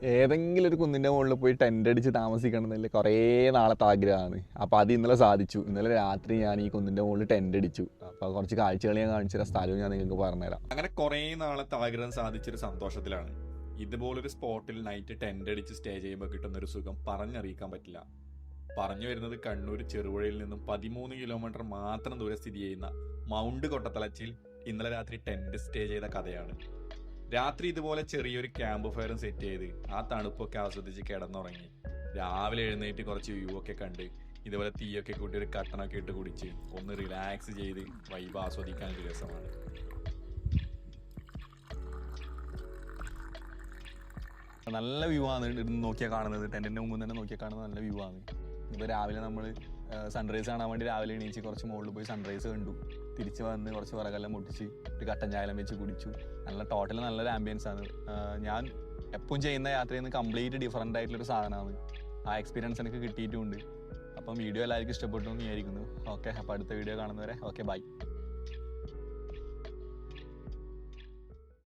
ഏതെങ്കിലും ഒരു കുന്നിൻ്റെ മുകളിൽ പോയി ടെൻ്റ് അടിച്ച് താമസിക്കണം എന്നല്ലേ കുറേ നാളത്തെ ആഗ്രഹമാണ്. അപ്പോൾ അത് ഇന്നലെ സാധിച്ചു. ഇന്നലെ രാത്രി ഞാൻ ഈ കുന്നിൻ്റെ മുകളിൽ ടെൻ്റ് അടിച്ചു. അപ്പോൾ കുറച്ച് കാഴ്ചകൾ ഞാൻ കാണിച്ചു തരാം, സ്ഥലവും ഞാൻ നിങ്ങൾക്ക് പറഞ്ഞുതരാം. അങ്ങനെ കുറേ നാളത്തെ ആഗ്രഹം സാധിച്ചൊരു സന്തോഷത്തിലാണ്. ഇതുപോലൊരു സ്പോട്ടിൽ നൈറ്റ് ടെൻ്റ് അടിച്ച് സ്റ്റേ ചെയ്യുമ്പോൾ കിട്ടുന്നൊരു സുഖം പറഞ്ഞറിയിക്കാൻ പറ്റില്ല. പറഞ്ഞു വരുന്നത് കണ്ണൂർ ചെറുപുഴയിൽ നിന്നും 13 കിലോമീറ്റർ മാത്രം ദൂരെ സ്ഥിതി ചെയ്യുന്ന മൗണ്ട് കൊട്ടത്തലച്ചിൽ ഇന്നലെ രാത്രി ടെൻ്റ് സ്റ്റേ ചെയ്ത കഥയാണ്. രാത്രി ഇതുപോലെ ചെറിയൊരു ക്യാമ്പ് ഫയറും സെറ്റ് ചെയ്ത് ആ തണുപ്പൊക്കെ ആസ്വദിച്ച് കിടന്നുറങ്ങി. രാവിലെ എഴുന്നേറ്റ് കുറച്ച് വ്യൂ ഒക്കെ കണ്ട് ഇതുപോലെ തീയൊക്കെ കൂട്ടി ഒരു കട്ടനൊക്കെ ഇട്ട് കുടിച്ച് ഒന്ന് റിലാക്സ് ചെയ്ത് വൈബ് ആസ്വദിക്കാൻ ഒരു രസമാണ്. നല്ല വ്യൂ ആണ് ഇവിടുന്ന് നോക്കിയാൽ കാണുന്നത്. ടെൻറ്റിൻ്റെ മുമ്പ് തന്നെ നോക്കിയാൽ കാണുന്നത് നല്ല വ്യൂ ആണ്. ഇപ്പോൾ രാവിലെ നമ്മൾ സൺറൈസ് കാണാൻ വേണ്ടി രാവിലെ എണീച്ച് കുറച്ച് മുകളിൽ പോയി സൺറൈസ് കണ്ടു. തിരിച്ച് വന്ന് കുറച്ച് വിറകെല്ലാം മുട്ടിച്ച് ഒരു കട്ടൻ ചായലം വെച്ച് കുടിച്ചു. ടോട്ടൽ നല്ലൊരു ആംബിയൻസ് ആണ്. ഞാൻ എപ്പോഴും ചെയ്യുന്ന യാത്രയിൽ നിന്ന് കംപ്ലീറ്റ് ഡിഫറൻ്റ് ആയിട്ടുള്ളൊരു സാധനമാണ്. ആ എക്സ്പീരിയൻസ് എനിക്ക് കിട്ടിയിട്ടുമുണ്ട്. അപ്പം വീഡിയോ എല്ലാവർക്കും ഇഷ്ടപ്പെട്ടു എന്ന് വിചാരിക്കുന്നു. ഓക്കെ, അപ്പോൾ അടുത്ത വീഡിയോ കാണുന്നവരെ ഓക്കെ, ബൈ.